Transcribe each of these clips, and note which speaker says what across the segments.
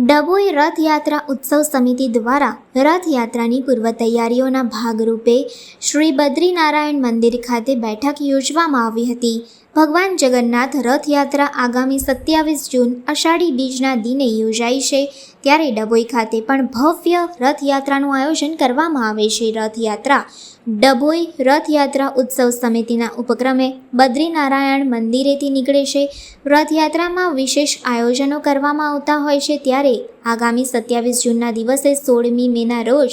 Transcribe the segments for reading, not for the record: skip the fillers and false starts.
Speaker 1: ડભોઈ રથયાત્રા ઉત્સવ સમિતિ દ્વારા રથયાત્રાની પૂર્વ તૈયારીઓના ભાગરૂપે શ્રી બદ્રીનારાયણ મંદિર ખાતે બેઠક યોજવામાં આવી હતી. ભગવાન જગન્નાથ રથયાત્રા આગામી 27 જૂન અષાઢી બીજના દિને યોજાઈ છે, ત્યારે ડભોઈ ખાતે પણ ભવ્ય રથયાત્રાનું આયોજન કરવામાં આવે છે. રથયાત્રા ડભોઈ રથયાત્રા ઉત્સવ સમિતિના ઉપક્રમે બદ્રીનારાયણ મંદિરેથી નીકળે છે. રથયાત્રામાં વિશેષ આયોજનો કરવામાં આવતા હોય છે, ત્યારે આગામી 27 જૂનના દિવસે 16મી મેના રોજ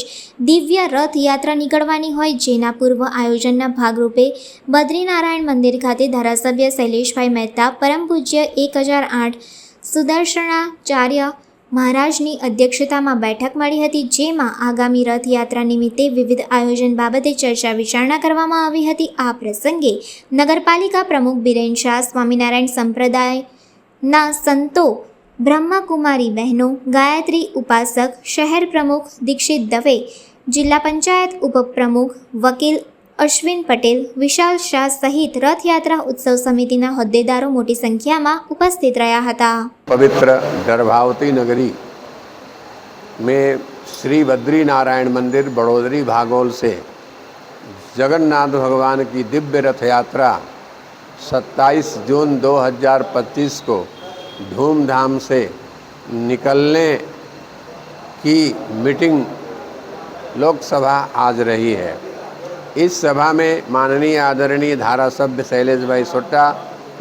Speaker 1: દિવ્ય રથયાત્રા નીકળવાની હોય, જેના પૂર્વ આયોજનના ભાગરૂપે બદ્રીનારાયણ મંદિર ખાતે ધારાસભ્ય શૈલેષભાઈ મહેતા, પરમ પૂજ્ય 1008 સુદર્શનાચાર્ય મહારાજની અધ્યક્ષતામાં બેઠક મળી હતી, જેમાં આગામી રથયાત્રા નિમિત્તે વિવિધ આયોજન બાબતે ચર્ચા વિચારણા કરવામાં આવી હતી. આ પ્રસંગે નગરપાલિકા પ્રમુખ બિરેન શાહ, સ્વામિનારાયણ સંપ્રદાયના સંતો, બ્રહ્મકુમારી બહેનો, ગાયત્રી ઉપાસક, શહેર પ્રમુખ દીક્ષિત દવે, જિલ્લા પંચાયત ઉપપ્રમુખ વકીલ અશ્વિન પટેલ, વિશાલ શાહ સહિત રથયાત્રા ઉત્સવ સમિતિના હોદ્દેદારો મોટી સંખ્યામાં ઉપસ્થિત રહ્યા હતા.
Speaker 2: पवित्र गर्भावती नगरी में श्री बद्रीनारायण मंदिर बड़ोदरी भागोल से जगन्नाथ भगवान की दिव्य रथ यात्रा 27 जून 2025 को धूमधाम से निकलने की मीटिंग लोकसभा आज रही है. इस सभा में माननीय आदरणीय धारासभ्य शैलेश भाई सोट्टा,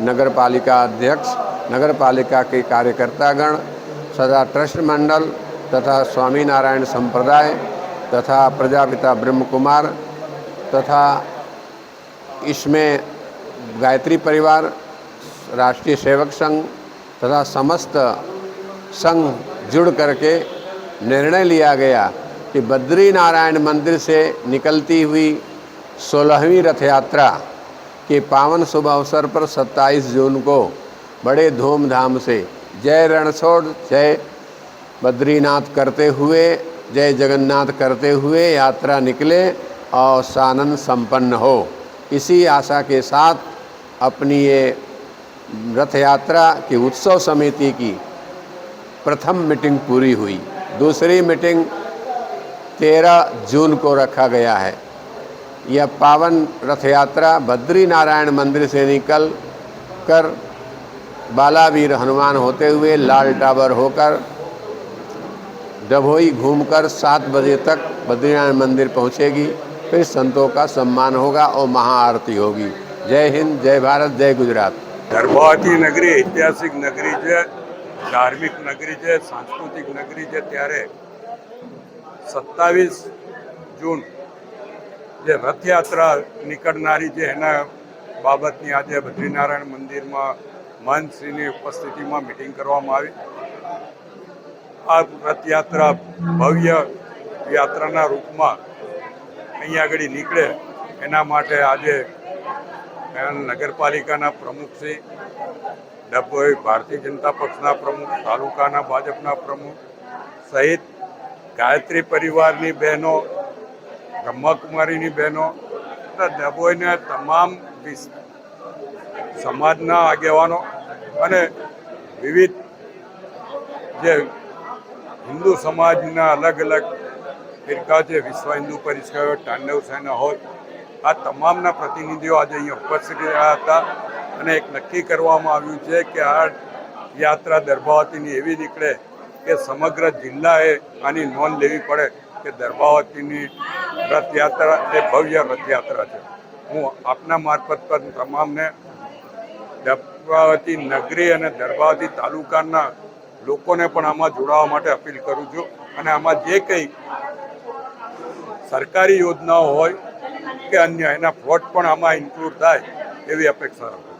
Speaker 2: नगर पालिका अध्यक्ष, नगर पालिका के कार्यकर्तागण सदा ट्रस्ट मंडल तथा स्वामीनारायण संप्रदाय तथा प्रजापिता ब्रह्म कुमार तथा इसमें गायत्री परिवार, राष्ट्रीय सेवक संघ तथा समस्त संघ जुड़ करके निर्णय लिया गया कि बद्रीनारायण मंदिर से निकलती हुई 16वीं रथ यात्रा के पावन शुभ अवसर पर 27 जून को बड़े धूमधाम से जय रणछोड़ जय बद्रीनाथ करते हुए, जय जगन्नाथ करते हुए यात्रा निकले और सानंद संपन्न हो. इसी आशा के साथ अपनी ये रथ यात्रा की उत्सव समिति की प्रथम मीटिंग पूरी हुई. दूसरी मीटिंग 13 जून को रखा गया है. यह पावन रथ यात्रा बद्रीनारायण मंदिर से निकल कर बालावीर हनुमान होते हुए लाल टावर होकर डभोई घूमकर 7 बजे तक बद्रीनारायण मंदिर पहुंचेगी. फिर संतों का सम्मान होगा और महाआरती होगी. जय हिंद, जय भारत, जय गुजरात.
Speaker 3: गर्भावती नगरी ऐतिहासिक नगरी है, धार्मिक नगरी है, सांस्कृतिक नगरी है. त्यारे 27 जून જે રથયાત્રા નીકળનારી છે એના બાબતની આજે બદ્રીનારાયણ મંદિરમાં મહંતશ્રીની ઉપસ્થિતિમાં મિટિંગ કરવામાં આવી. આ રથયાત્રા ભવ્ય યાત્રાના રૂપમાં અહીંયા આગળ નીકળે એના માટે આજે નગરપાલિકાના પ્રમુખશ્રી, ડભોઈ ભારતીય જનતા પક્ષના પ્રમુખ, તાલુકાના ભાજપના પ્રમુખ સહિત ગાયત્રી પરિવારની બહેનો, બ્રહ્મકુમારીની બહેનો તથા ડભોઈના તમામ સમાજના આગેવાનો અને વિવિધ જે હિન્દુ સમાજના અલગ અલગ ફિરકા છે, વિશ્વ હિન્દુ પરિષદ હોય, તાંડવ સેના હોય, આ તમામના પ્રતિનિધિઓ આજે અહીંયા ઉપસ્થિત રહ્યા હતા. અને એક નક્કી કરવામાં આવ્યું છે કે આ યાત્રા દર્ભાવતીની એવી નીકળે કે સમગ્ર જિલ્લાએ આની નોંધ લેવી પડે કે દર્ભાવતીની રથયાત્રા એ ભવ્ય રથયાત્રા છે. હું આપના મારફત પર તમામને દર્ભાવતી નગરી અને દર્ભાવતી તાલુકાના લોકોને પણ આમાં જોડાવા માટે અપીલ કરું છું. અને આમાં જે કંઈ સરકારી યોજનાઓ હોય કે અન્ય એના ફ્લોટ પણ આમાં ઇન્ક્લુડ થાય એવી અપેક્ષા રાખું.